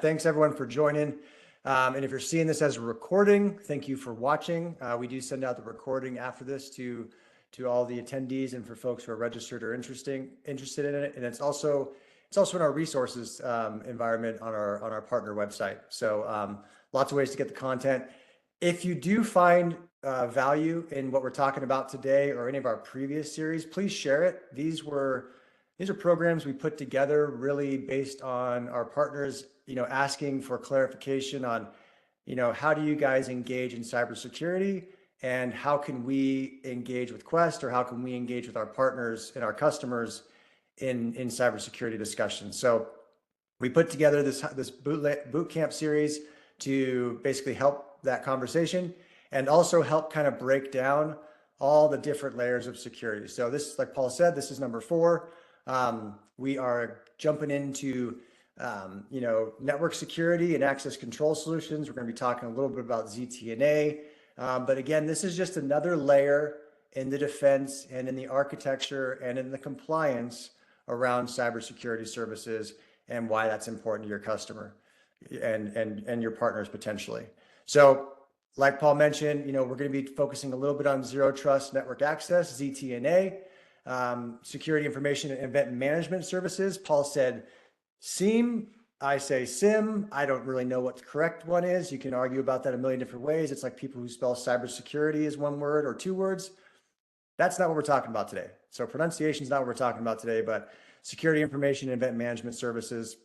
Thanks everyone for joining. And if you're seeing this as a recording, thank you for watching. We do send out the recording after this to all the attendees and for folks who are registered or interested in it. And it's also in our resources environment on our partner website. So lots of ways to get the content. If you do find value in what we're talking about today or any of our previous series, please share it. These are programs we put together really based on our partners, asking for clarification on, how do you guys engage in cybersecurity and how can we engage with Quest or how can we engage with our partners and our customers in cybersecurity discussions. So we put together this bootcamp series to basically help that conversation and also help kind of break down all the different layers of security. So this, like Paul said, this is number 4. We are jumping into, network security and access control solutions. We're going to be talking a little bit about ZTNA. But again, this is just another layer in the defense and in the architecture and in the compliance around cybersecurity services and why that's important to your customer and your partners potentially. So like Paul mentioned, we're going to be focusing a little bit on zero trust network access, ZTNA, security information and event management services. Paul said SIEM, I say SIM. I don't really know what the correct one is. You can argue about that a million different ways. It's like people who spell cybersecurity as one word or 2 words. That's not what we're talking about today. So pronunciation is not what we're talking about today, but security information and event management services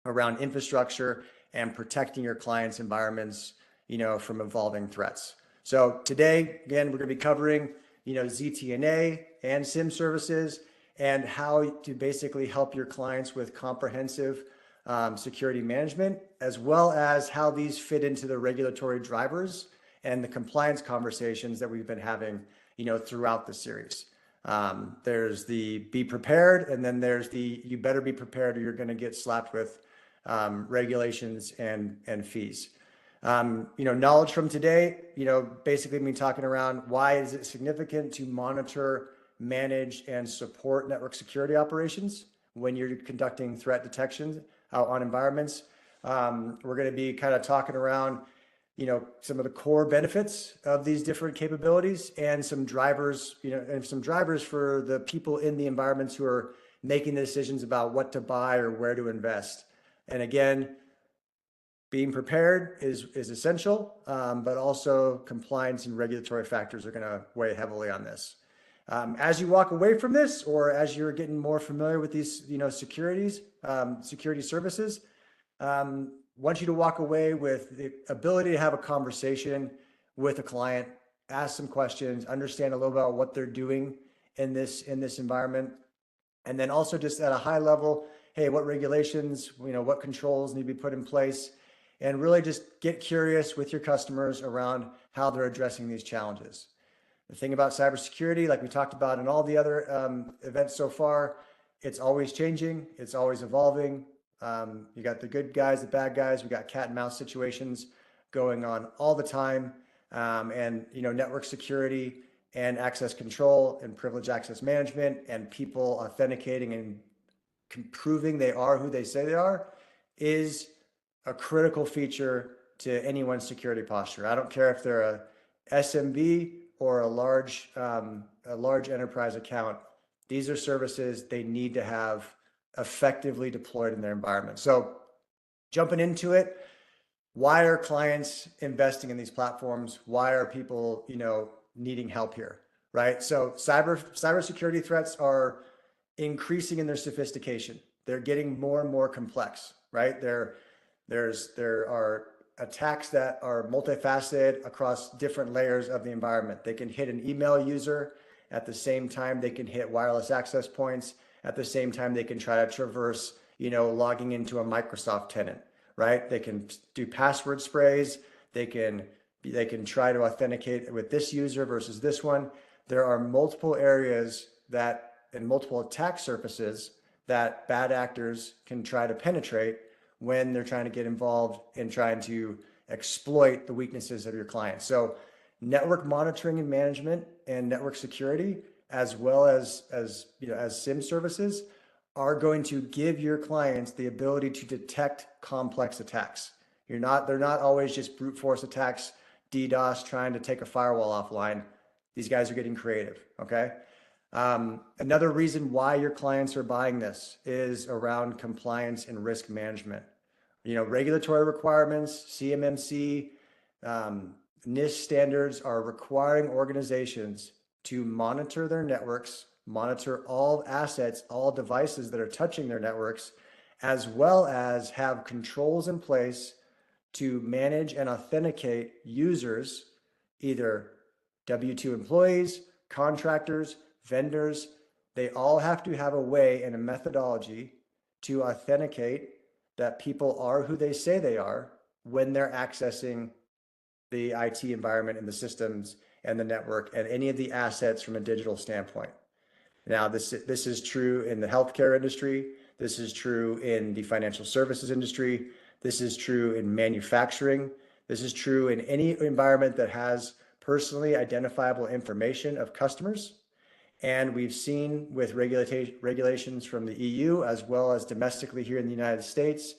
around infrastructure and protecting your clients' environments, from evolving threats. So today, again, we're going to be covering, ZTNA and SIEM services and how to basically help your clients with comprehensive security management, as well as how these fit into the regulatory drivers and the compliance conversations that we've been having, throughout the series. There's the be prepared, and then there's the you better be prepared or you're going to get slapped with regulations and fees. Knowledge from today, basically me talking around why is it significant to monitor, manage, and support network security operations when you're conducting threat detection on environments. We're going to be kind of talking around, some of the core benefits of these different capabilities and some drivers, and some drivers for the people in the environments who are making the decisions about what to buy or where to invest. And again, being prepared is essential, but also compliance and regulatory factors are going to weigh heavily on this. As you walk away from this, or as you're getting more familiar with these, security services, want you to walk away with the ability to have a conversation with a client, ask some questions, understand a little about what they're doing in this environment, and then also just at a high level, hey, what regulations, what controls need to be put in place, and really just get curious with your customers around how they're addressing these challenges. The thing about cybersecurity, like we talked about in all the other events so far, it's always changing, it's always evolving. You got the good guys, the bad guys, we got cat and mouse situations going on all the time. And network security and access control and privileged access management and people authenticating and proving they are who they say they are is a critical feature to anyone's security posture. I don't care if they're a SMB or a large enterprise account. These are services they need to have effectively deployed in their environment. So jumping into it, why are clients investing in these platforms? Why are people, needing help here, right? So cybersecurity threats are increasing in their sophistication. They're getting more and more complex, right? There are attacks that are multifaceted across different layers of the environment. They can hit an email user at the same time they can hit wireless access points. At the same time, they can try to traverse, logging into a Microsoft tenant, right? They can do password sprays. They can try to authenticate with this user versus this one. There are multiple areas and multiple attack surfaces that bad actors can try to penetrate when they're trying to get involved in trying to exploit the weaknesses of your clients. So network monitoring and management and network security, as well as SIEM services, are going to give your clients the ability to detect complex attacks. They're not always just brute force attacks, DDoS trying to take a firewall offline. These guys are getting creative, okay? Another reason why your clients are buying this is around compliance and risk management. Regulatory requirements, CMMC, NIST standards are requiring organizations to monitor their networks, monitor all assets, all devices that are touching their networks, as well as have controls in place to manage and authenticate users, either W-2 employees, contractors, vendors. They all have to have a way and a methodology to authenticate that people are who they say they are when they're accessing the IT environment and the systems and the network and any of the assets from a digital standpoint. Now, this is true in the healthcare industry. This is true in the financial services industry. This is true in manufacturing. This is true in any environment that has personally identifiable information of customers. And we've seen with regulations from the EU, as well as domestically here in the United States,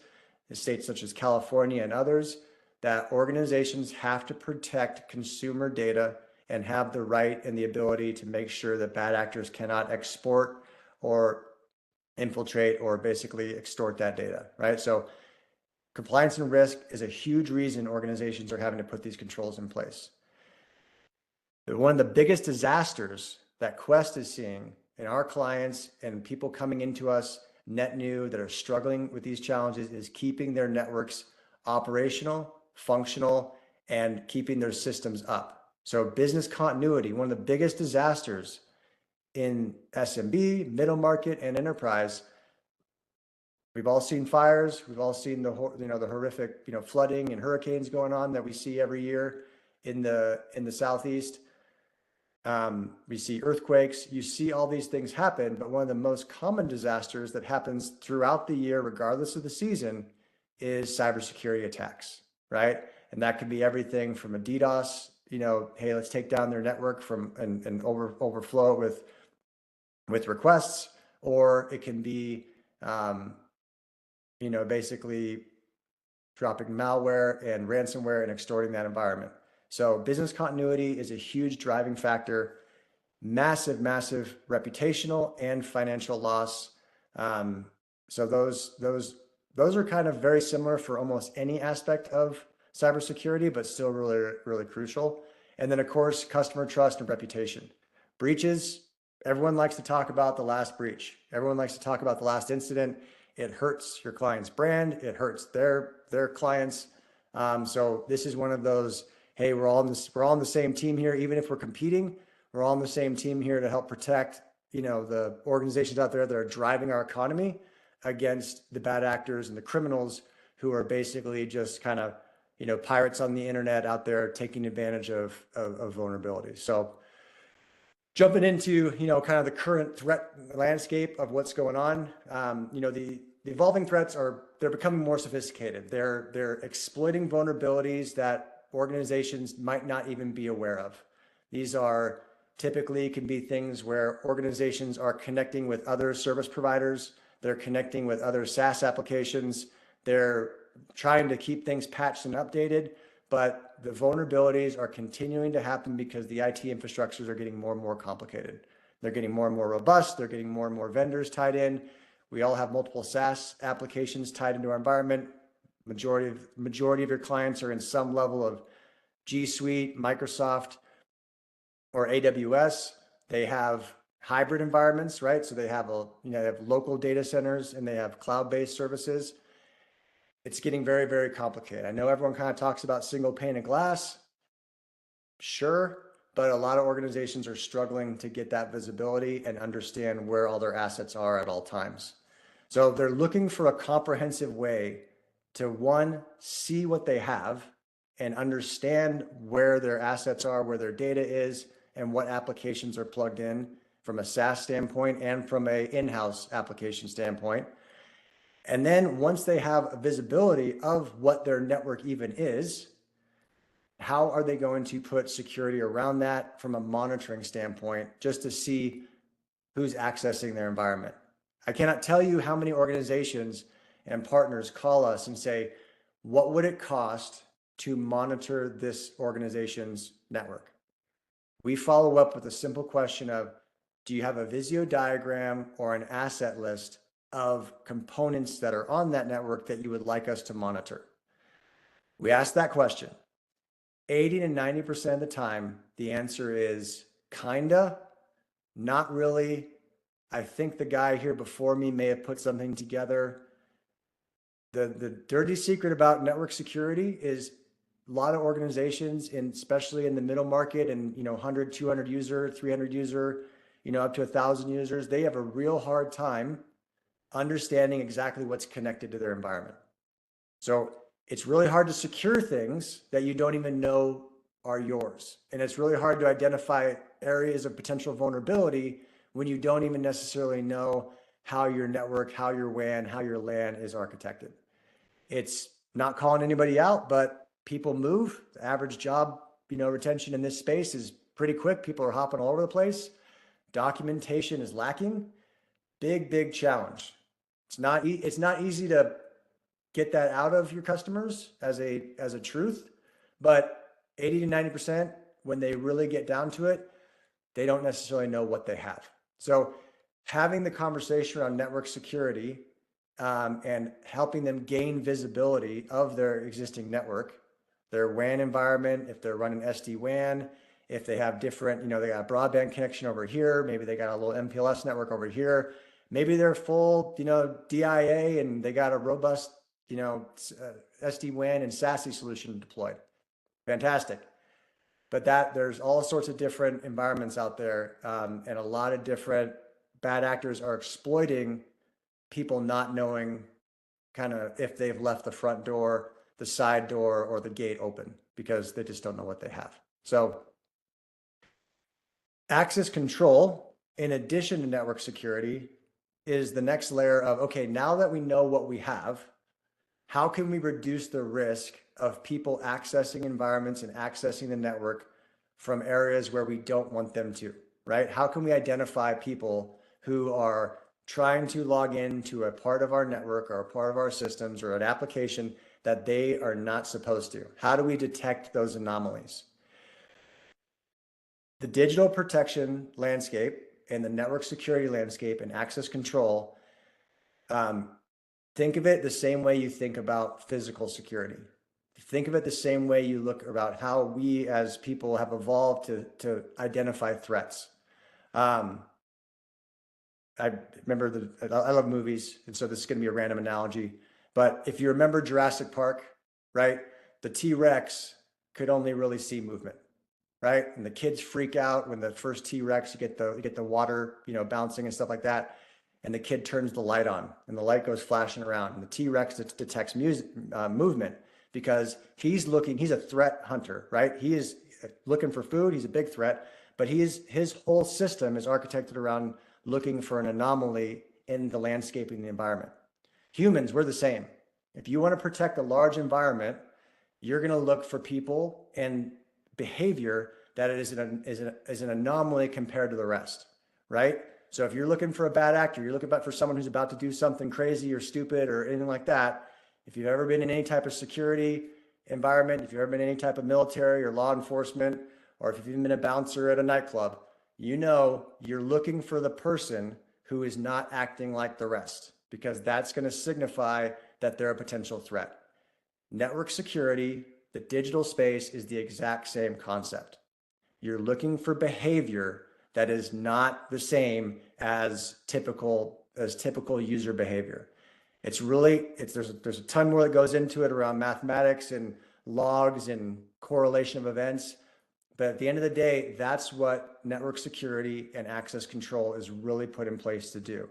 in states such as California and others, that organizations have to protect consumer data and have the right and the ability to make sure that bad actors cannot export or infiltrate or basically extort that data, right? So compliance and risk is a huge reason organizations are having to put these controls in place. One of the biggest disasters that Quest is seeing in our clients and people coming into us net new that are struggling with these challenges is keeping their networks operational, functional, and keeping their systems up. So business continuity, one of the biggest disasters in SMB, middle market, and enterprise. We've all seen fires. We've all seen the horrific flooding and hurricanes going on that we see every year in the Southeast. We see earthquakes. You see all these things happen, but one of the most common disasters that happens throughout the year, regardless of the season, is cybersecurity attacks, right? And that could be everything from a DDoS, hey, let's take down their network from and overflow it with requests, or it can be basically dropping malware and ransomware and extorting that environment. So business continuity is a huge driving factor, massive reputational and financial loss. So those are kind of very similar for almost any aspect of cybersecurity, but still really crucial. And then of course, customer trust and reputation. Breaches, everyone likes to talk about the last breach. Everyone likes to talk about the last incident. It hurts your client's brand. It hurts their clients. So this is one of those, hey, we're all on the same team here. Even if we're competing, we're all on the same team here to help protect, the organizations out there that are driving our economy against the bad actors and the criminals who are basically just kind of, pirates on the internet out there taking advantage of vulnerabilities. So jumping into, kind of the current threat landscape of what's going on, the evolving threats they're becoming more sophisticated. They're exploiting vulnerabilities that organizations might not even be aware of. These are typically can be things where organizations are connecting with other service providers. They're connecting with other SaaS applications. They're trying to keep things patched and updated, but the vulnerabilities are continuing to happen because the IT infrastructures are getting more and more complicated. They're getting more and more robust. They're getting more and more vendors tied in. We all have multiple SaaS applications tied into our environment. Majority of your clients are in some level of G Suite, Microsoft, or AWS. They have hybrid environments, right? So they have they have local data centers and they have cloud-based services. It's getting very complicated. I know everyone kind of talks about single pane of glass. Sure, but a lot of organizations are struggling to get that visibility and understand where all their assets are at all times. So they're looking for a comprehensive way to, one, see what they have and understand where their assets are, where their data is, and what applications are plugged in from a SaaS standpoint and from a in-house application standpoint. And then once they have a visibility of what their network even is, how are they going to put security around that from a monitoring standpoint, just to see who's accessing their environment? I cannot tell you how many organizations and partners call us and say, what would it cost to monitor this organization's network? We follow up with a simple question of, do you have a Visio diagram or an asset list of components that are on that network that you would like us to monitor? We ask that question. 80 to 90% of the time, the answer is kinda, not really. I think the guy here before me may have put something together. The dirty secret about network security is a lot of organizations, especially in the middle market and 100, 200 user, 300 user, up to 1,000 users, they have a real hard time understanding exactly what's connected to their environment. So it's really hard to secure things that you don't even know are yours. And it's really hard to identify areas of potential vulnerability when you don't even necessarily know how your network, how your WAN, how your LAN is architected. It's not calling anybody out, but people move. The average job, retention in this space is pretty quick. People are hopping all over the place. Documentation is lacking. Big challenge. It's not easy to get that out of your customers as a truth, but 80 to 90%, when they really get down to it, they don't necessarily know what they have. So having the conversation around network security and helping them gain visibility of their existing network, their WAN environment, if they're running SD-WAN, if they have different, they got a broadband connection over here, maybe they got a little MPLS network over here, maybe they're full, DIA and they got a robust, SD-WAN and SASE solution deployed. Fantastic. But there's all sorts of different environments out there, and a lot of different bad actors are exploiting people not knowing kind of if they've left the front door, the side door, or the gate open because they just don't know what they have. So access control, in addition to network security, is the next layer of, okay, now that we know what we have, how can we reduce the risk of people accessing environments and accessing the network from areas where we don't want them to, right? How can we identify people who are trying to log into a part of our network or a part of our systems or an application that they are not supposed to? How do we detect those anomalies? The digital protection landscape and the network security landscape and access control, think of it the same way you think about physical security. Think of it the same way you look about how we as people have evolved to identify threats. I remember I love movies, and so this is going to be a random analogy. But if you remember Jurassic Park, right? The T-Rex could only really see movement, right? And the kids freak out when the first T-Rex, you get the water, bouncing and stuff like that. And the kid turns the light on, and the light goes flashing around, and the T-Rex detects movement because he's a threat hunter, right? He is looking for food. He's a big threat, but his whole system is architected around looking for an anomaly in the landscape and the environment. Humans, we're the same. If you want to protect a large environment, you're going to look for people and behavior that is an anomaly compared to the rest, right? So if you're looking for a bad actor, you're looking for someone who's about to do something crazy or stupid or anything like that. If you've ever been in any type of security environment, if you've ever been in any type of military or law enforcement, or if you've even been a bouncer at a nightclub, you're looking for the person who is not acting like the rest, because that's going to signify that they're a potential threat. Network security, the digital space, is the exact same concept. You're looking for behavior that is not the same as typical user behavior. There's a ton more that goes into it around mathematics and logs and correlation of events. But at the end of the day, that's what network security and access control is really put in place to do.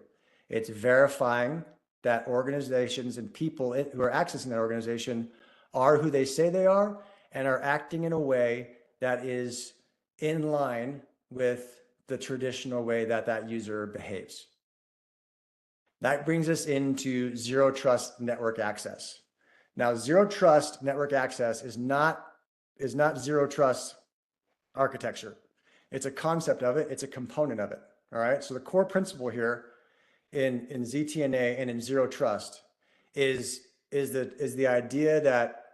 It's verifying that organizations and people who are accessing that organization are who they say they are and are acting in a way that is in line with the traditional way that user behaves. That brings us into zero trust network access. Now, zero trust network access is not zero trust architecture. It's a concept of it. It's a component of it. All right. So the core principle here in ZTNA and in Zero Trust is the idea that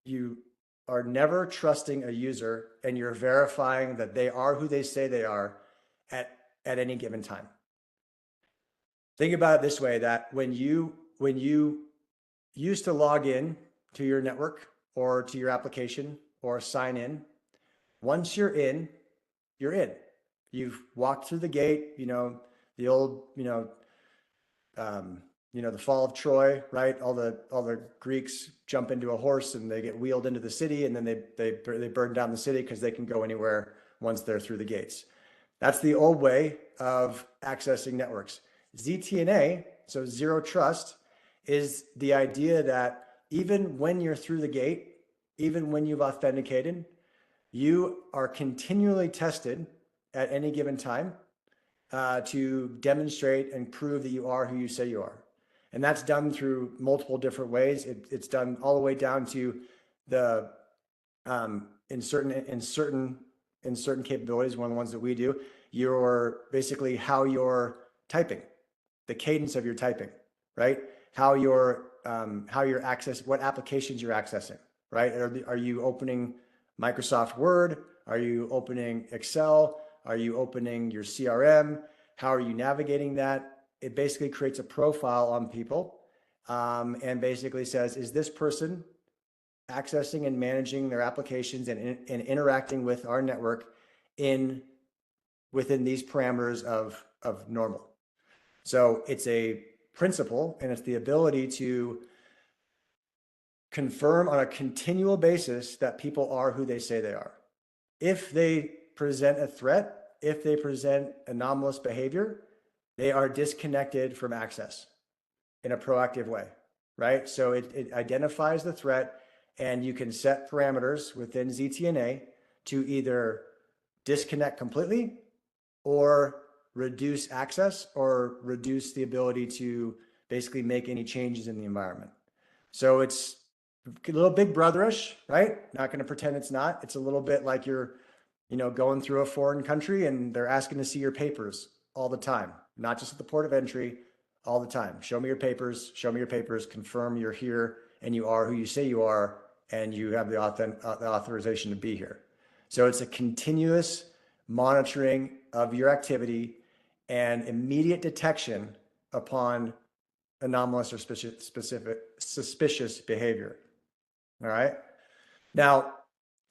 you are never trusting a user and you're verifying that they are who they say they are at any given time. Think about it this way, that when you used to log in to your network or to your application or sign in, once you're in, you're in. You've walked through the gate, the old, the fall of Troy, right? All the Greeks jump into a horse and they get wheeled into the city, and then they burn down the city because they can go anywhere once they're through the gates. That's the old way of accessing networks. ZTNA, so Zero Trust, is the idea that even when you're through the gate, even when you've authenticated, you are continually tested at any given time to demonstrate and prove that you are who you say you are. And that's done through multiple different ways. It's done all the way down to the in certain capabilities. One of the ones that we do, you're basically how you're typing, the cadence of your typing, right? How you're accessing, what applications you're accessing, right? Are you opening Microsoft Word? Are you opening Excel? Are you opening your CRM? How are you navigating that? It basically creates a profile on people and basically says, is this person accessing and managing their applications and interacting with our network within these parameters of normal? So it's a principle, and it's the ability to confirm on a continual basis that people are who they say they are. If they present a threat, if they present anomalous behavior, they are disconnected from access in a proactive way, right? So it identifies the threat, and you can set parameters within ZTNA to either disconnect completely or reduce access or reduce the ability to basically make any changes in the environment. So it's a little big brotherish, right? Not going to pretend it's not. It's a little bit like you're, going through a foreign country and they're asking to see your papers all the time, not just at the port of entry, all the time. Show me your papers, confirm you're here and you are who you say you are, and you have the authorization to be here. So it's a continuous monitoring of your activity and immediate detection upon anomalous or suspicious behavior. All right. Now,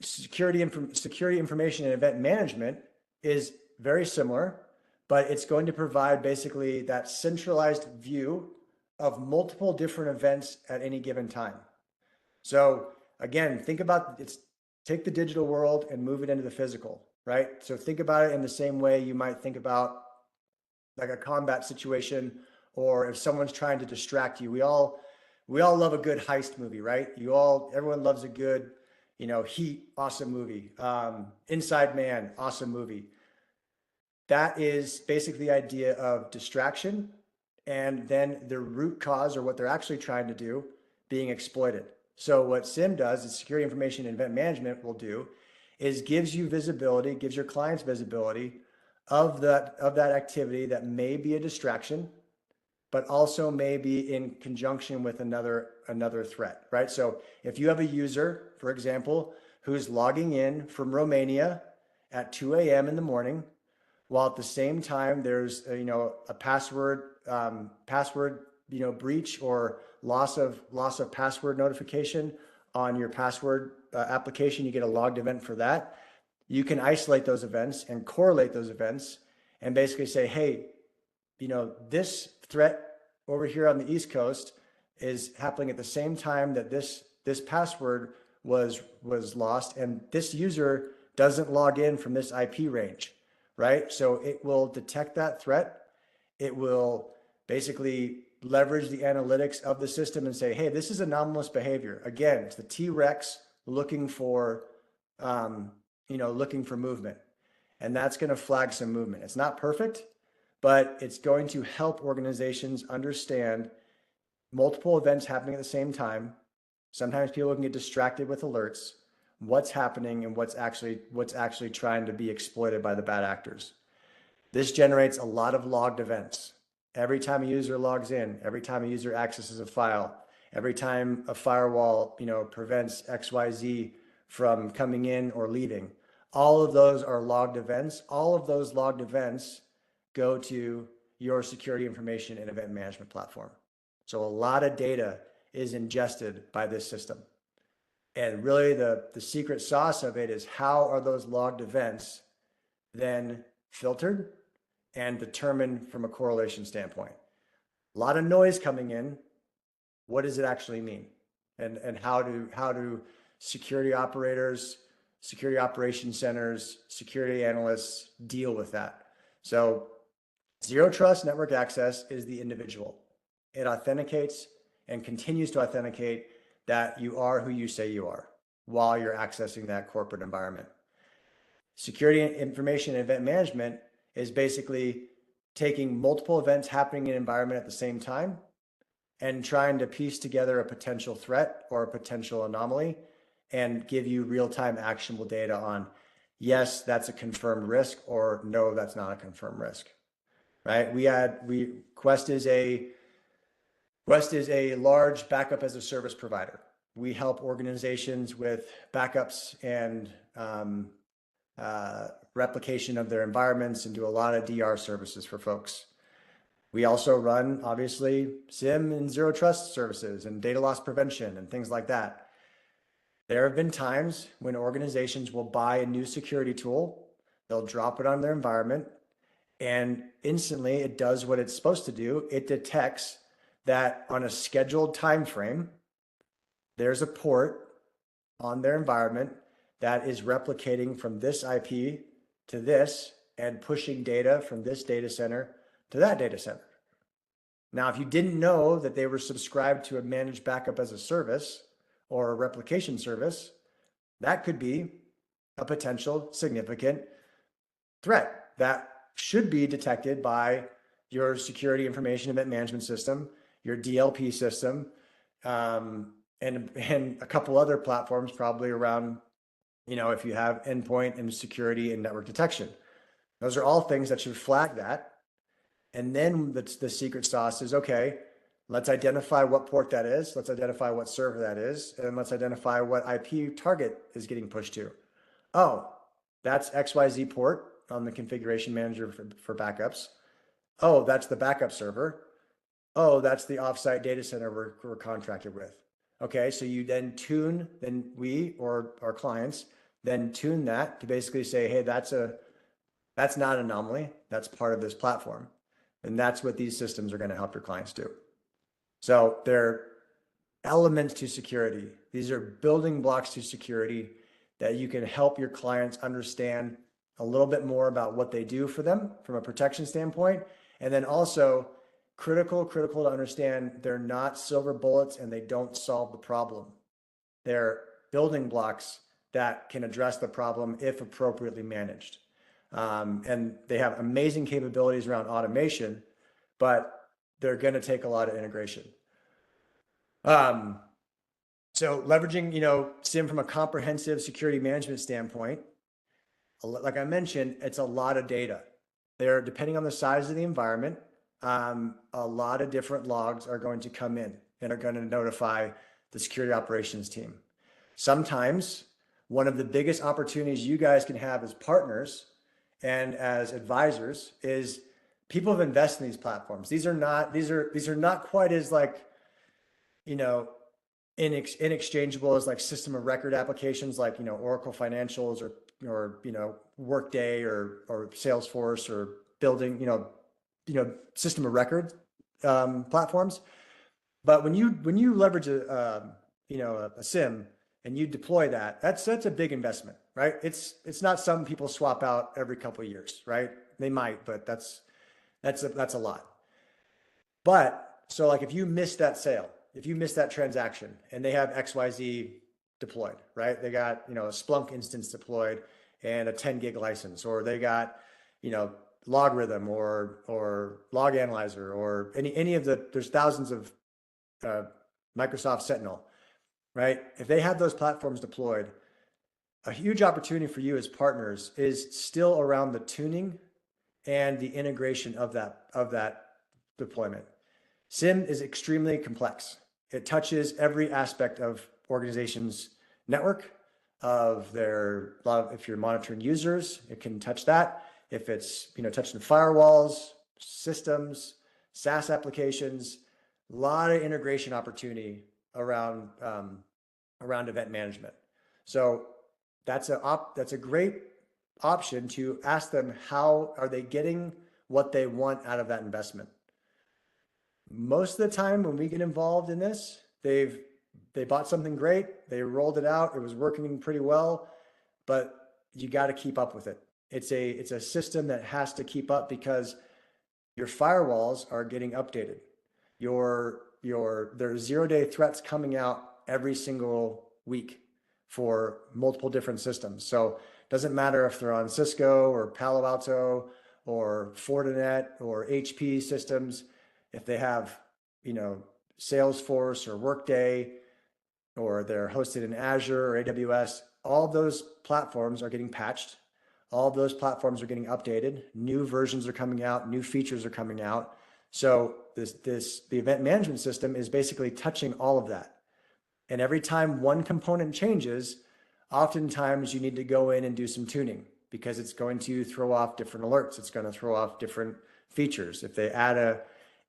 security information and event management is very similar, but it's going to provide basically that centralized view of multiple different events at any given time. So again, take the digital world and move it into the physical, right? So think about it in the same way you might think about like a combat situation, or if someone's trying to distract you. We all love a good heist movie, right? Everyone loves a good, Heat, awesome movie. Inside Man, awesome movie. That is basically the idea of distraction and then the root cause, or what they're actually trying to do, being exploited. So what SIEM does, is security information and event management will do, is gives you visibility, gives your clients visibility of that activity that may be a distraction, but also may be in conjunction with another threat, right? So if you have a user, for example, who's logging in from Romania at 2 a.m. in the morning, while at the same time there's a password breach or loss of password notification on your password application, you get a logged event for that. You can isolate those events and correlate those events and basically say, hey, this threat over here on the East Coast is happening at the same time that this password was lost, and this user doesn't log in from this IP range, right? So it will detect that threat. It will basically leverage the analytics of the system and say, hey, this is anomalous behavior. Again, it's the T-Rex looking for movement, and that's going to flag some movement. It's not perfect, but it's going to help organizations understand multiple events happening at the same time. Sometimes people can get distracted with alerts, what's happening and what's actually trying to be exploited by the bad actors. This generates a lot of logged events. Every time a user logs in, every time a user accesses a file, every time a firewall, prevents XYZ from coming in or leaving, all of those are logged events. All of those logged events go to your security information and event management platform. So a lot of data is ingested by this system. And really the secret sauce of it is how are those logged events then filtered and determined from a correlation standpoint. A lot of noise coming in. What does it actually mean? And how do security operators, security operations centers, security analysts deal with that? So zero trust network access is the individual. It authenticates and continues to authenticate that you are who you say you are while you're accessing that corporate environment. Security information and event management is basically taking multiple events happening in an environment at the same time and trying to piece together a potential threat or a potential anomaly and give you real-time actionable data on, yes, that's a confirmed risk, or no, that's not a confirmed risk, right? Quest is a large backup as a service provider. We help organizations with backups and replication of their environments and do a lot of DR services for folks. We also run, obviously, SIEM and zero trust services and data loss prevention and things like that. There have been times when organizations will buy a new security tool, they'll drop it on their environment, and instantly it does what it's supposed to do. It detects that on a scheduled time frame, there's a port on their environment that is replicating from this IP to this and pushing data from this data center to that data center. Now, if you didn't know that they were subscribed to a managed backup as a service or a replication service, that could be a potential significant threat that should be detected by your security information event management system, your DLP system, and a couple other platforms probably around, if you have endpoint and security and network detection. Those are all things that should flag that. And then the secret sauce is, okay, let's identify what port that is. Let's identify what server that is. And let's identify what IP target is getting pushed to. Oh, that's XYZ port on the configuration manager for backups. Oh, that's the backup server. Oh, that's the offsite data center we're contracted with. Okay, so you then we or our clients then tune that to basically say, hey, that's not an anomaly. That's part of this platform. And that's what these systems are going to help your clients do. So they're elements to security. These are building blocks to security that you can help your clients understand a little bit more about what they do for them from a protection standpoint. And then also critical to understand they're not silver bullets and they don't solve the problem. They're building blocks that can address the problem if appropriately managed. And they have amazing capabilities around automation, but they're going to take a lot of integration. So leveraging, SIEM from a comprehensive security management standpoint, like I mentioned, it's a lot of data. They're depending on the size of the environment. A lot of different logs are going to come in and are going to notify the security operations team. Sometimes one of the biggest opportunities you guys can have as partners and as advisors is people have invested in these platforms. These are not quite as inexchangeable as like system of record applications like, Oracle Financials or Workday or Salesforce or building, system of record platforms. But when you leverage a SIEM and you deploy that's a big investment, right? It's not something people swap out every couple of years, right? They might, but that's a lot. But so like if you miss that sale, if you miss that transaction and they have XYZ deployed, right? They got, a Splunk instance deployed and a 10 gig license, or they got, Logarithm or Log Analyzer or any of there's thousands of Microsoft Sentinel, right? If they have those platforms deployed, a huge opportunity for you as partners is still around the tuning and the integration of that deployment. SIEM is extremely complex. It touches every aspect of organization's network, of their, if you're monitoring users, it can touch that. If it's, touching firewalls, systems, SaaS applications, a lot of integration opportunity around event management. So that's a great option to ask them, how are they getting what they want out of that investment? Most of the time when we get involved in this, they bought something great, they rolled it out, it was working pretty well, but you got to keep up with it. It's a system that has to keep up because your firewalls are getting updated. There's 0-day threats coming out every single week for multiple different systems. So it doesn't matter if they're on Cisco or Palo Alto or Fortinet or HP systems. If they have, Salesforce or Workday, or they're hosted in Azure or AWS, all of those platforms are getting patched. All of those platforms are getting updated. New versions are coming out. New features are coming out. So the event management system is basically touching all of that. And every time one component changes, oftentimes you need to go in and do some tuning because it's going to throw off different alerts. It's going to throw off different features. If they add a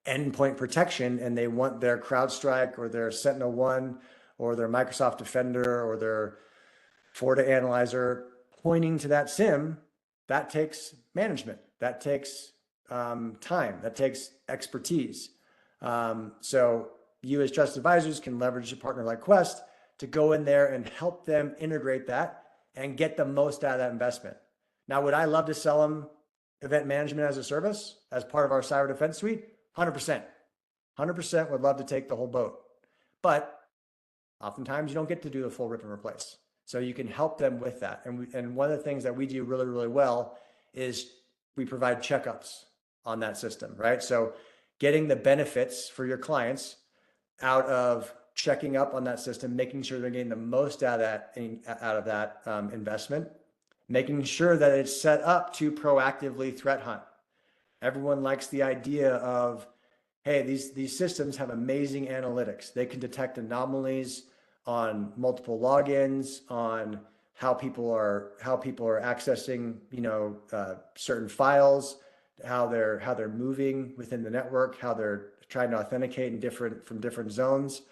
endpoint protection and they want their CrowdStrike or their Sentinel-1 or their Microsoft Defender or their FortiAnalyzer pointing to that SIEM, that takes management, that takes time, that takes expertise. So you as trusted advisors can leverage a partner like Quest to go in there and help them integrate that and get the most out of that investment. Now, would I love to sell them event management as a service as part of our cyber defense suite? 100%. 100% would love to take the whole boat. But oftentimes you don't get to do the full rip and replace. So you can help them with that. And one of the things that we do really, really well is we provide checkups on that system, right? So getting the benefits for your clients out of checking up on that system, making sure they're getting the most out of that investment, making sure that it's set up to proactively threat hunt. Everyone likes the idea of, hey, these systems have amazing analytics. They can detect anomalies on multiple logins, on how people are accessing, certain files, how they're moving within the network, how they're trying to authenticate from different zones,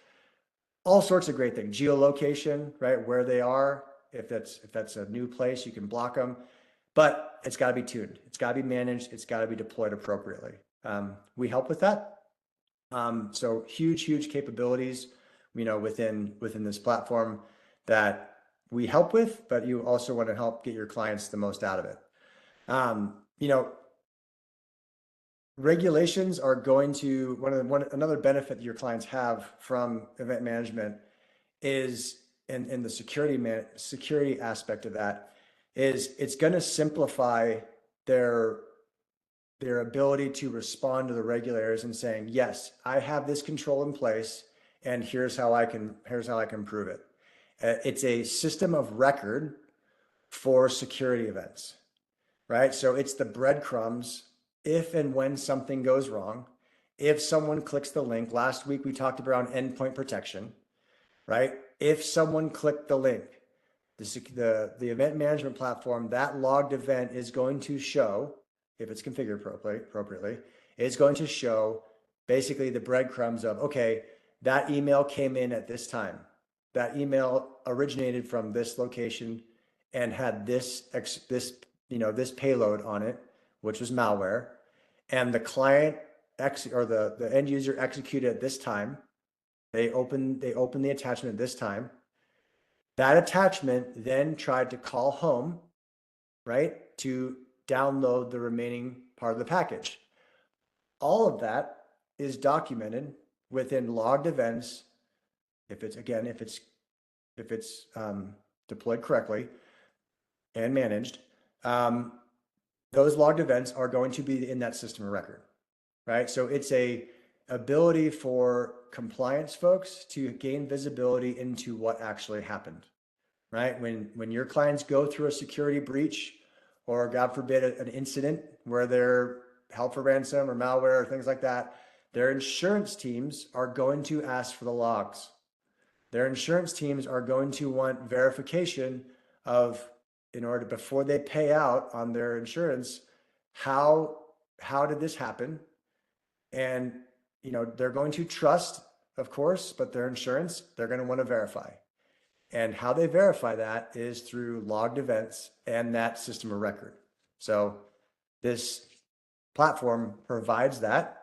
all sorts of great things. Geolocation, right, where they are. If that's a new place, you can block them, but it's got to be tuned. It's got to be managed. It's got to be deployed appropriately. We help with that. So huge capabilities, within this platform that we help with, but you also want to help get your clients the most out of it. Regulations are going to, another benefit that your clients have from event management is, and the security aspect of that is, it's going to simplify their ability to respond to the regulators and saying, yes, I have this control in place, and here's how I can prove it. It's a system of record for security events, right? So it's the breadcrumbs if and when something goes wrong. If someone clicks the link, last week we talked about endpoint protection, right? If someone clicked the link, the event management platform, that logged event is going to show, if it's configured appropriately, it's going to show basically the breadcrumbs of, okay, that email came in at this time. That email originated from this location and had this payload on it, which was malware, and the client or the end user executed at this time. They opened the attachment at this time. That attachment then tried to call home, right, to download the remaining part of the package. All of that is documented within logged events. If it's deployed correctly and managed, those logged events are going to be in that system of record, right? So it's a ability for compliance folks to gain visibility into what actually happened, right? When your clients go through a security breach, or God forbid an incident where they're held for ransom or malware or things like that, Their insurance teams are going to ask for the logs. Their insurance teams are going to want verification of, in order before they pay out on their insurance, how did this happen? And they're going to trust, of course, but their insurance, they're going to want to verify. And how they verify that is through logged events and that system of record. So this platform provides that.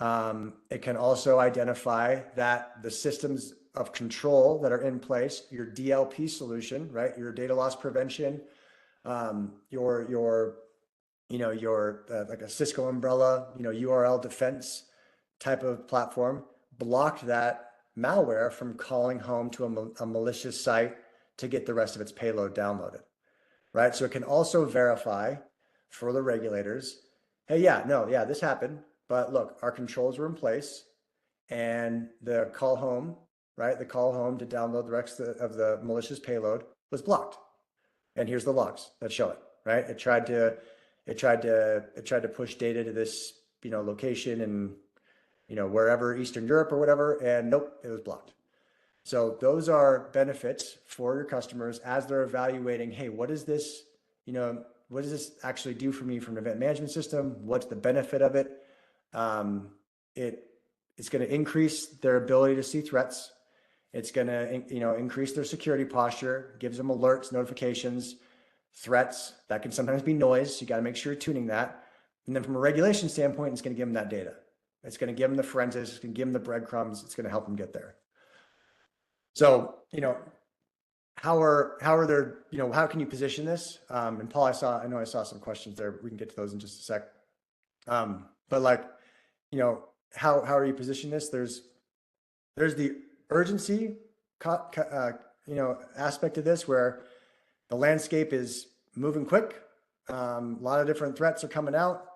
It can also identify that the systems of control that are in place, your DLP solution, right? Your data loss prevention, your like a Cisco umbrella, URL defense type of platform blocked that malware from calling home to a malicious site to get the rest of its payload downloaded, right? So it can also verify for the regulators, hey, this happened, but look, our controls were in place and the call home, right? The call home to download the rest of the malicious payload was blocked. And here's the logs that show it, right? It tried to push data to this, location and, wherever, Eastern Europe or whatever, and nope, it was blocked. So those are benefits for your customers as they're evaluating, hey, what does this actually do for me from an event management system? What's the benefit of it? It's going to increase their ability to see threats. It's going to, increase their security posture, gives them alerts, notifications, threats. That can sometimes be noise. So you got to make sure you're tuning that. And then from a regulation standpoint, it's going to give them that data. It's going to give them the forensics. It's going to give them the breadcrumbs. It's going to help them get there. So, how can you position this? And Paul, I know I saw some questions there. We can get to those in just a sec. But how are you positioning this? There's the urgency, aspect of this where the landscape is moving quick. A lot of different threats are coming out.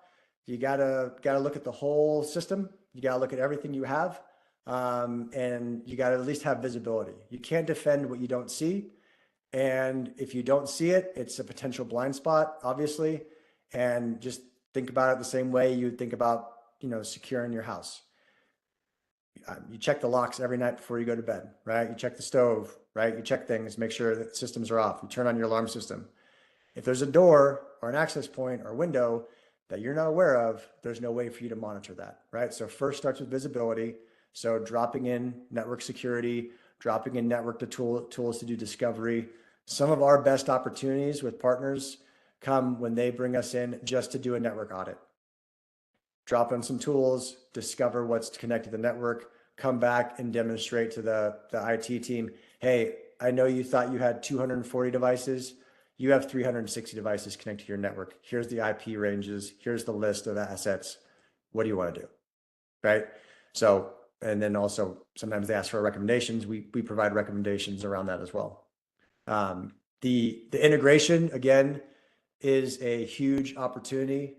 You gotta look at the whole system. You gotta look at everything you have, and you gotta at least have visibility. You can't defend what you don't see, and if you don't see it, it's a potential blind spot, obviously. And just think about it the same way you would think about securing your house. You check the locks every night before you go to bed, right? You check the stove, right? You check things, make sure that systems are off. You turn on your alarm system. If there's a door or an access point or window that you're not aware of, there's no way for you to monitor that, right? So first starts with visibility. So dropping in network security, dropping in network tools to do discovery. Some of our best opportunities with partners come when they bring us in just to do a network audit. Drop in some tools, discover what's connected to the network, come back and demonstrate to the IT team, hey, I know you thought you had 240 devices. You have 360 devices connected to your network. Here's the IP ranges. Here's the list of assets. What do you want to do, right? So, and then also sometimes they ask for recommendations. We provide recommendations around that as well. The integration, again, is a huge opportunity.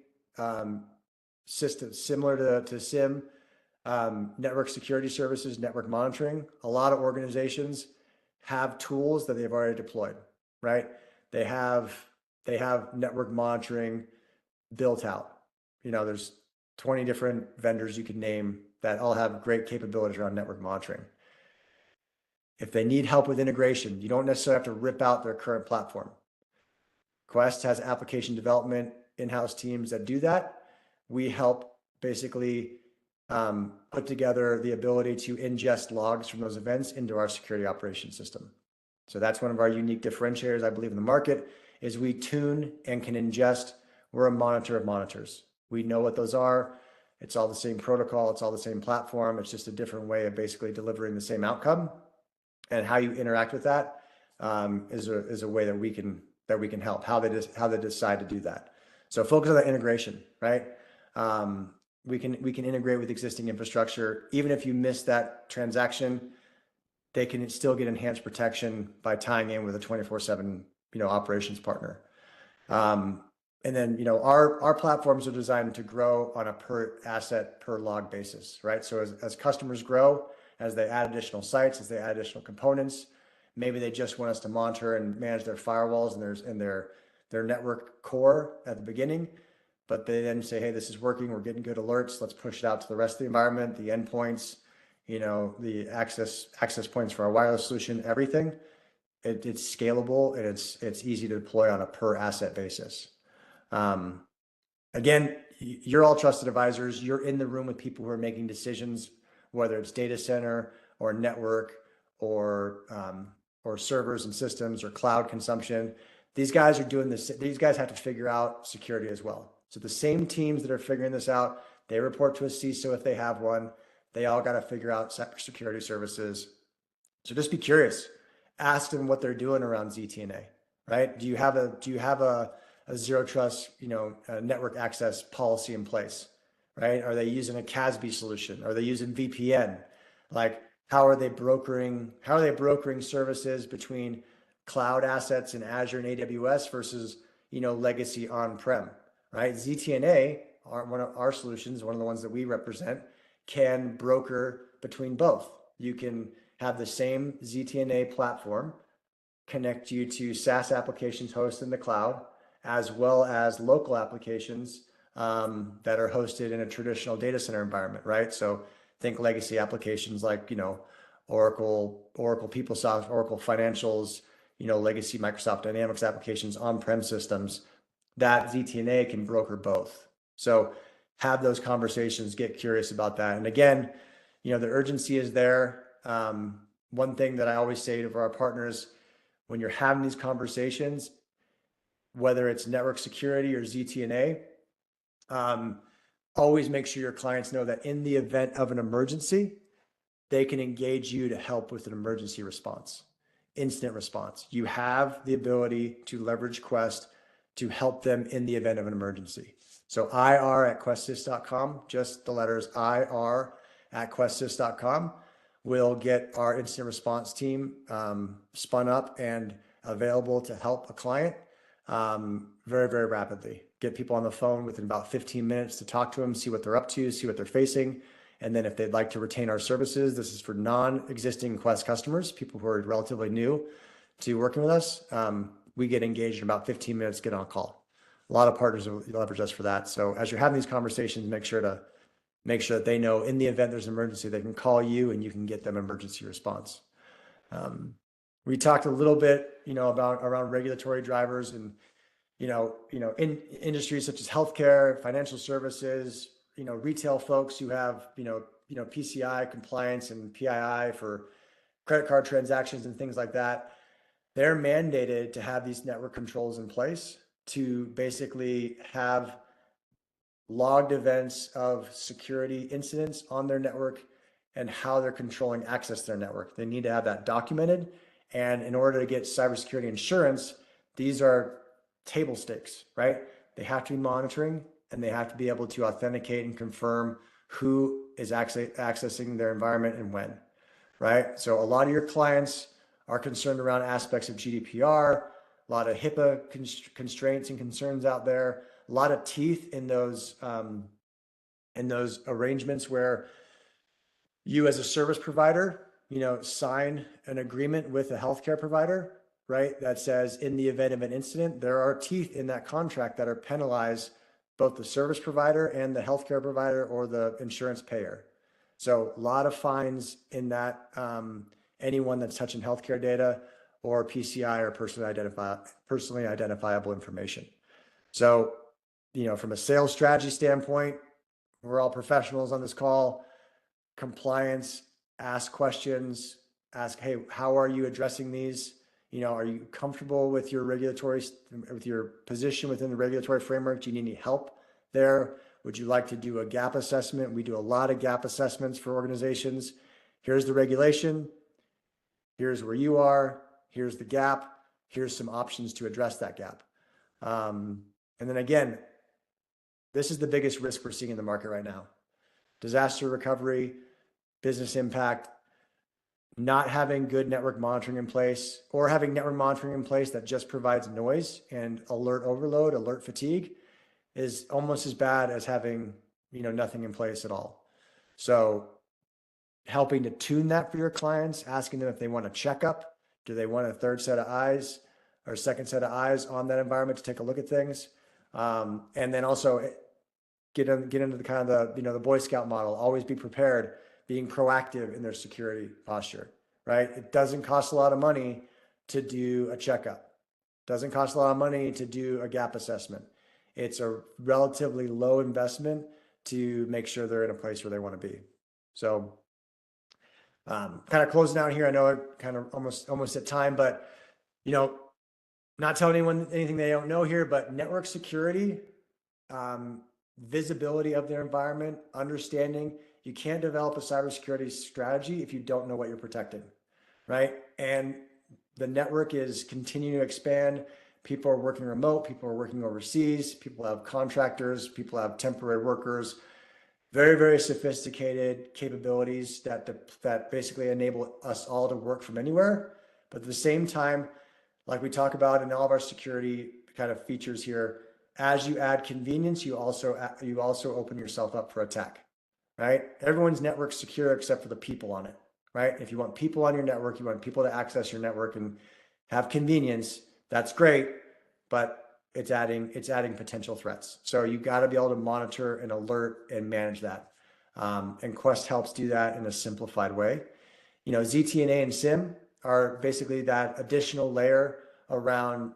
System similar to SIEM, network security services, network monitoring. A lot of organizations have tools that they've already deployed, right? They have network monitoring built out. There's 20 different vendors you can name that all have great capabilities around network monitoring. If they need help with integration, you don't necessarily have to rip out their current platform. Quest has application development in-house teams that do that. We help basically put together the ability to ingest logs from those events into our security operations system. So that's one of our unique differentiators, I believe, in the market, is we tune and can ingest. We're a monitor of monitors. We know what those are. It's all the same protocol. It's all the same platform. It's just a different way of basically delivering the same outcome. And how you interact with that is a way that we can help, how they decide to do that. So focus on that integration, right? We can integrate with existing infrastructure. Even if you miss that transaction, they can still get enhanced protection by tying in with a 24/7 operations partner. And then our platforms are designed to grow on a per asset per log basis, right? So as customers grow, as they add additional sites, as they add additional components, maybe they just want us to monitor and manage their firewalls and their network core at the beginning. but they then say, hey, this is working. We're getting good alerts. Let's push it out to the rest of the environment, the endpoints, the access points for our wireless solution, everything. It's scalable and it's easy to deploy on a per asset basis. Again, you're all trusted advisors. You're in the room with people who are making decisions, whether it's data center or network or servers and systems or cloud consumption. These guys are doing this. These guys have to figure out security as well. So the same teams that are figuring this out, they report to a CISO if they have one. They all got to figure out cybersecurity services. So just be curious. Ask them what they're doing around ZTNA, right? Do you have a zero trust, network access policy in place, right? Are they using a CASB solution? Are they using VPN? Like, how are they brokering services between cloud assets in Azure and AWS versus, legacy on-prem, right? ZTNA, one of our solutions, one of the ones that we represent, can broker between both. You can have the same ZTNA platform connect you to SaaS applications hosted in the cloud, as well as local applications that are hosted in a traditional data center environment, right? So think legacy applications like, Oracle PeopleSoft, Oracle Financials, legacy Microsoft Dynamics applications, on-prem systems, that ZTNA can broker both. So have those conversations, get curious about that. And again, the urgency is there. One thing that I always say to our partners, when you're having these conversations, whether it's network security or ZTNA, always make sure your clients know that in the event of an emergency, they can engage you to help with an emergency response, instant response. You have the ability to leverage Quest to help them in the event of an emergency. So ir@questsys.com, just the letters ir@questsys.com, will get our incident response team spun up and available to help a client very, very rapidly. Get people on the phone within about 15 minutes to talk to them, see what they're up to, see what they're facing. And then if they'd like to retain our services, this is for non-existing Quest customers, people who are relatively new to working with us. We get engaged in about 15 minutes, get on a call. A lot of partners leverage us for that. So as you're having these conversations, make sure that they know in the event there's an emergency, they can call you and you can get them emergency response. We talked a little bit, about around regulatory drivers and, in industries such as healthcare, financial services, retail folks who have, PCI compliance and PII for credit card transactions and things like that. They're mandated to have these network controls in place to basically have logged events of security incidents on their network and how they're controlling access to their network. They need to have that documented. And in order to get cybersecurity insurance, these are table stakes, right? They have to be monitoring and they have to be able to authenticate and confirm who is actually accessing their environment and when, right? So a lot of your clients are concerned around aspects of GDPR, a lot of HIPAA constraints and concerns out there, a lot of teeth in those arrangements where you as a service provider, sign an agreement with a healthcare provider, right? That says in the event of an incident, there are teeth in that contract that are penalize both the service provider and the healthcare provider or the insurance payer. So a lot of fines in that, anyone that's touching healthcare data or PCI or personally identifiable information. So, from a sales strategy standpoint, we're all professionals on this call. Compliance, ask questions, hey, how are you addressing these? Are you comfortable with your with your position within the regulatory framework? Do you need any help there? Would you like to do a gap assessment? We do a lot of gap assessments for organizations. Here's the regulation. Here's where you are. Here's the gap. Here's some options to address that gap. And then again, this is the biggest risk we're seeing in the market right now. Disaster recovery, business impact, not having good network monitoring in place, or having network monitoring in place that just provides noise and alert overload, alert fatigue, is almost as bad as having, nothing in place at all. So helping to tune that for your clients, asking them if they want a checkup, do they want a third set of eyes or a second set of eyes on that environment to take a look at things? And then also get into the kind of the Boy Scout model, always be prepared, being proactive in their security posture, right? It doesn't cost a lot of money to do a checkup. Doesn't cost a lot of money to do a gap assessment. It's a relatively low investment to make sure they're in a place where they want to be. So kind of closing out here. I know I'm kind of almost at time, but not telling anyone anything they don't know here, but network security, visibility of their environment, understanding you can't develop a cybersecurity strategy if you don't know what you're protecting, right? And the network is continuing to expand. People are working remote, people are working overseas, people have contractors, people have temporary workers, very, very sophisticated capabilities that basically enable us all to work from anywhere. But at the same time, like we talk about in all of our security kind of features here, as you add convenience, you also open yourself up for attack, right? Everyone's network secure except for the people on it, right? If you want people on your network, you want people to access your network and have convenience, that's great, but it's adding potential threats. So you got to be able to monitor and alert and manage that. And Quest helps do that in a simplified way. ZTNA and SIEM are basically that additional layer around,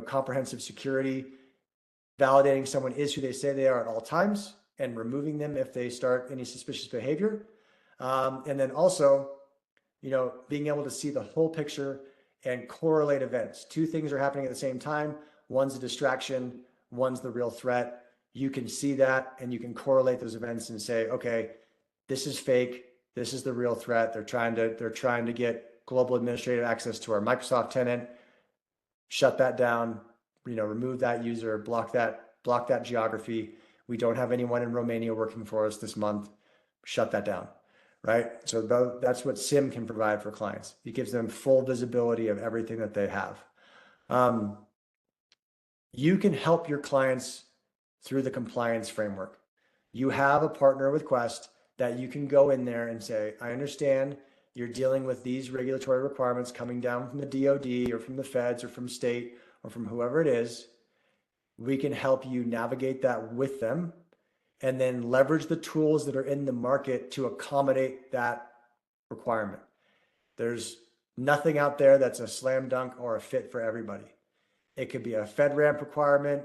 comprehensive security, validating someone is who they say they are at all times and removing them if they start any suspicious behavior. And then also, being able to see the whole picture and correlate events. Two things are happening at the same time. One's a distraction, one's the real threat. You can see that and you can correlate those events and say, okay, this is fake. This is the real threat. They're trying to get global administrative access to our Microsoft tenant. Shut that down, remove that user, block that geography. We don't have anyone in Romania working for us this month. Shut that down, right? So that's what SIEM can provide for clients. It gives them full visibility of everything that they have. You can help your clients through the compliance framework. You have a partner with Quest that you can go in there and say, I understand you're dealing with these regulatory requirements coming down from the DoD or from the feds or from state or from whoever it is. We can help you navigate that with them and then leverage the tools that are in the market to accommodate that requirement. There's nothing out there that's a slam dunk or a fit for everybody. It could be a FedRAMP requirement.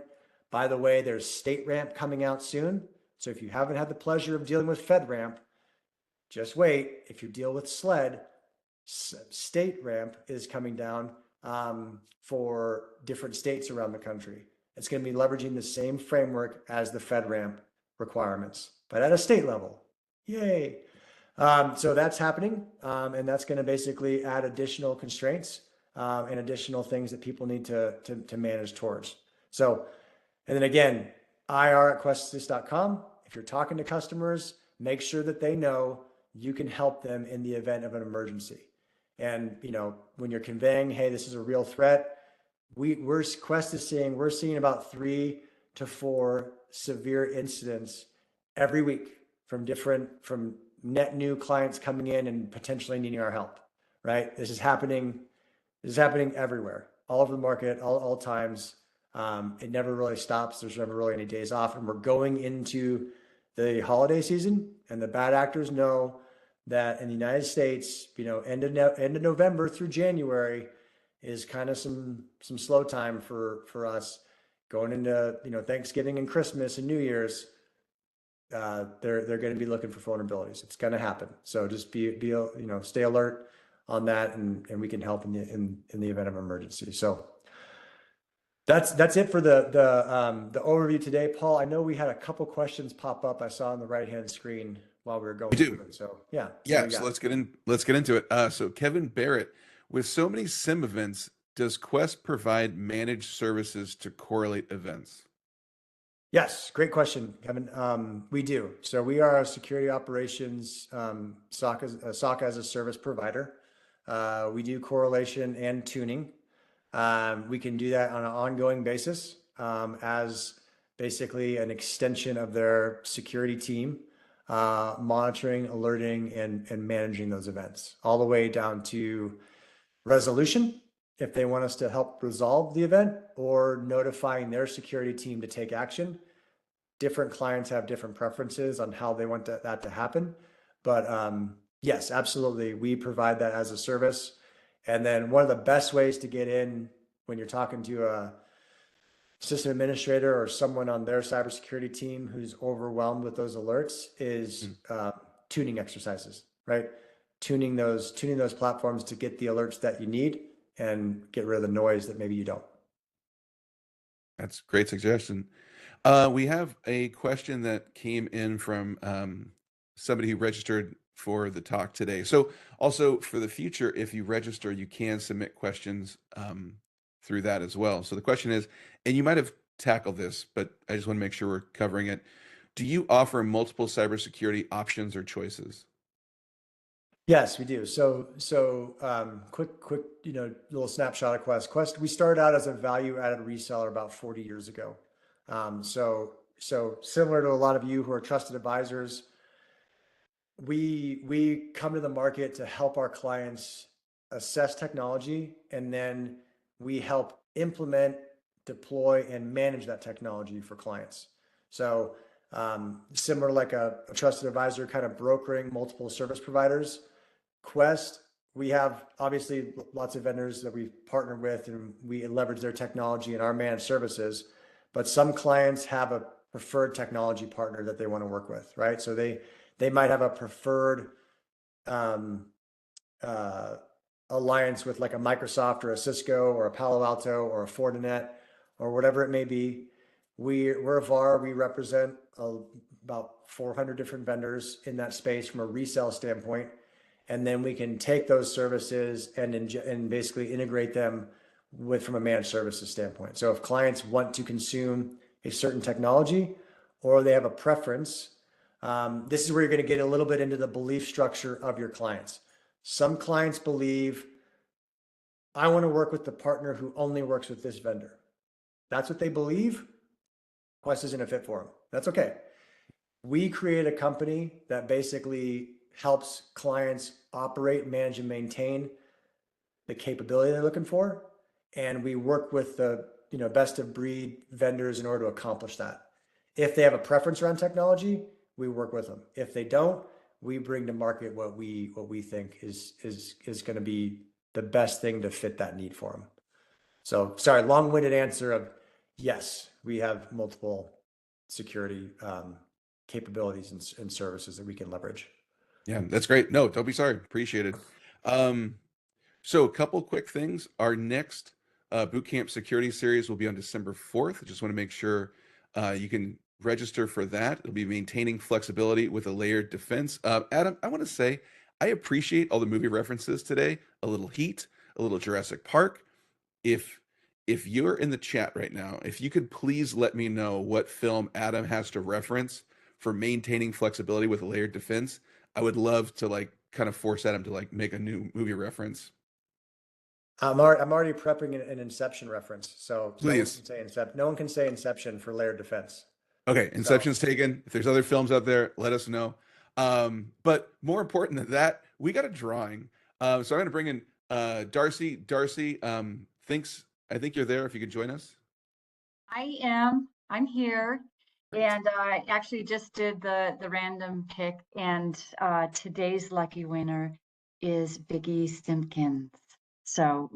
By the way, there's StateRAMP coming out soon. So if you haven't had the pleasure of dealing with FedRAMP, just wait. If you deal with SLED, StateRAMP is coming down for different states around the country. It's going to be leveraging the same framework as the FedRAMP requirements, but at a state level. Yay. So that's happening, and that's going to basically add additional constraints and additional things that people need to manage towards. So, and then again, ir@questsys.com. If you're talking to customers, make sure that they know you can help them in the event of an emergency. And when you're conveying, hey, this is a real threat, Quest is saying we're seeing about 3 to 4 severe incidents every week from net new clients coming in and potentially needing our help. Right? This is happening everywhere, all over the market, all times. It never really stops. There's never really any days off, and we're going into the holiday season, and the bad actors know that in the United States, end of November through January is kind of some slow time for us. Going into Thanksgiving and Christmas and New Year's, they're going to be looking for vulnerabilities. It's going to happen. So just stay alert on that, and we can help in the event of emergency. So that's it for the overview today, Paul. I know we had a couple questions pop up. I saw on the right hand screen while we were going through it. So yeah. So let's get into it. So Kevin Barrett, with so many SIEM events, does Quest provide managed services to correlate events? Yes, great question, Kevin. We do. So we are a security operations SOC as a service provider. We do correlation and tuning. We can do that on an ongoing basis as basically an extension of their security team, monitoring, alerting, and managing those events all the way down to resolution if they want us to help resolve the event or notifying their security team to take action. Different clients have different preferences on how they want that to happen. But yes, absolutely. We provide that as a service. And then one of the best ways to get in when you're talking to a system administrator or someone on their cybersecurity team who's overwhelmed with those alerts is tuning exercises, right? Tuning those platforms to get the alerts that you need and get rid of the noise that maybe you don't. That's a great suggestion. We have a question that came in from somebody who registered for the talk today. So also for the future, if you register, you can submit questions through that as well. So the question is, and you might have tackled this, but I just want to make sure we're covering it. Do you offer multiple cybersecurity options or choices? Yes, we do. So, quick, little snapshot of Quest. Quest, we started out as a value-added reseller about 40 years ago. So similar to a lot of you who are trusted advisors, we come to the market to help our clients assess technology, and then we help implement, deploy, and manage that technology for clients. So similar like a trusted advisor kind of brokering multiple service providers. Quest, we have obviously lots of vendors that we partner with and we leverage their technology in our managed services, but some clients have a preferred technology partner that they want to work with, right? So they might have a preferred um, alliance with like a Microsoft or a Cisco or a Palo Alto or a Fortinet or whatever it may be. We're a VAR. We represent about 400 different vendors in that space from a resale standpoint. And then we can take those services and basically integrate them from a managed services standpoint. So if clients want to consume a certain technology or they have a preference, this is where you're going to get a little bit into the belief structure of your clients. Some clients believe, I want to work with the partner who only works with this vendor. That's what they believe. Quest isn't a fit for them. That's okay. We create a company that basically helps clients operate, manage, and maintain the capability they're looking for. And we work with the best of breed vendors in order to accomplish that. If they have a preference around technology, we work with them. If they don't, we bring to market what we think is going to be the best thing to fit that need for them. So sorry, long-winded answer of yes, we have multiple security capabilities and services that we can leverage. Yeah, that's great. No, don't be sorry. Appreciate it. So a couple quick things. Our next Bootcamp Security Series will be on December 4th. I just want to make sure you can register for that. It'll be maintaining flexibility with a layered defense. Adam, I want to say I appreciate all the movie references today. A little Heat, a little Jurassic Park. If you're in the chat right now, if you could please let me know what film Adam has to reference for maintaining flexibility with a layered defense, I would love to like kind of force Adam to like make a new movie reference. I'm already prepping an Inception reference, so Please. No one can say Inception for layered defense. Okay, So Inception's taken. If there's other films out there, let us know. But more important than that, we got a drawing. So I'm going to bring in Darcy. Darcy, I think you're there. If you could join us. I am. I'm here. Great. And I actually just did the random pick, and today's lucky winner is Biggie Simpkins. So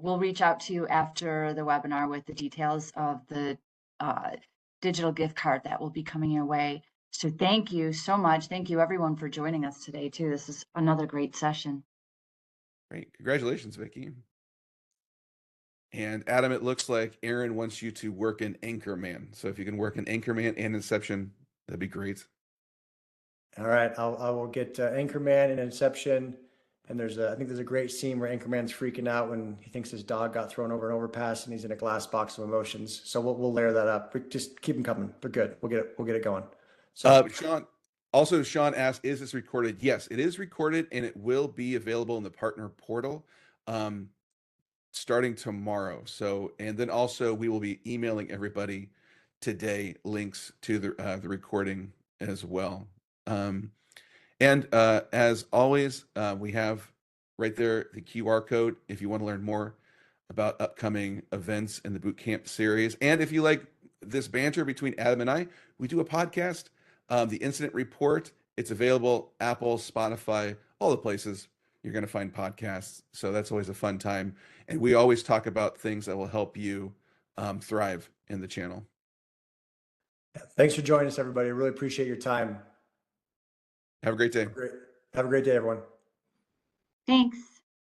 we'll reach out to you after the webinar with the details of the digital gift card that will be coming your way. So thank you so much. Thank you everyone for joining us today too. This is another great session. Great. Congratulations, Vicky. And Adam, it looks like Aaron wants you to work in Anchorman. So if you can work in Anchorman and Inception, that'd be great. All right, I will get Anchorman and Inception. And I think there's a great scene where Anchorman's freaking out when he thinks his dog got thrown over an overpass and he's in a glass box of emotions. So we'll layer that up. But just keep them coming. They're good. We'll get it going. So Sean asked, is this recorded? Yes, it is recorded and it will be available in the partner portal starting tomorrow. So, and then also we will be emailing everybody today links to the recording as well. And as always, we have right there the QR code if you want to learn more about upcoming events in the Bootcamp series. And if you like this banter between Adam and I, we do a podcast, the Incident Report. It's available Apple, Spotify, all the places you're going to find podcasts. So that's always a fun time. And we always talk about things that will help you thrive in the channel. Yeah, thanks for joining us, everybody. I really appreciate your time. Have a great day. Have a great day, everyone. Thanks.